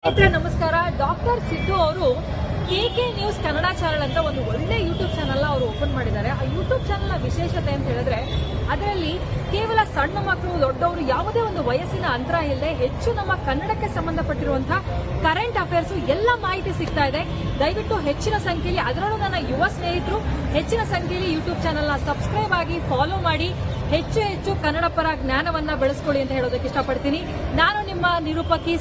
ನಮಸ್ಕಾರ. ಡಾಕ್ಟರ್ ಸಿದ್ದು ಅವರು K K news Kannada channel ಅಂತ ಒಂದು ಒಳ್ಳೆ ಯೂಟ್ಯೂಬ್ ಚಾನೆಲ್ ಅವರು ಓಪನ್ ಮಾಡಿದ್ದಾರೆ. ಆ ಯೂಟ್ಯೂಬ್ ಚಾನೆಲ್ ನ ವಿಶೇಷತೆ ಅಂತ ಹೇಳಿದ್ರೆ ಅದರಲ್ಲಿ ಕೇವಲ ಸಣ್ಣ ಮಕ್ಕಳು ದೊಡ್ಡವರು ಯಾವುದೇ ಒಂದು ವಯಸ್ಸಿನ ಅಂತರ ಇಲ್ಲದೆ ಹೆಚ್ಚು ನಮ್ಮ ಕನ್ನಡಕ್ಕೆ ಸಂಬಂಧಪಟ್ಟಿರುವಂತಹ ಕರೆಂಟ್ ಅಫೇರ್ಸ್ ಎಲ್ಲ ಮಾಹಿತಿ ಸಿಗ್ತಾ ಇದೆ. ದಯವಿಟ್ಟು ಹೆಚ್ಚಿನ ಸಂಖ್ಯೆಯಲ್ಲಿ, ಅದರಲ್ಲೂ ನನ್ನ ಯುವ ಸ್ನೇಹಿತರು ಹೆಚ್ಚಿನ ಸಂಖ್ಯೆಯಲ್ಲಿ ಯೂಟ್ಯೂಬ್ ಚಾನೆಲ್ ನ ಸಬ್ಸ್ಕ್ರೈಬ್ ಆಗಿ ಫಾಲೋ ಮಾಡಿ ಹೆಚ್ಚು ಕನ್ನಡ ಪರ ಜ್ಞಾನವನ್ನ ಬೆಳೆಸ್ಕೊಳ್ಳಿ ಅಂತ ಹೇಳೋದಕ್ಕೆ ಇಷ್ಟಪಡ್ತೀನಿ. ನಾನು ನಿಮ್ಮ ನಿರೂಪಕಿ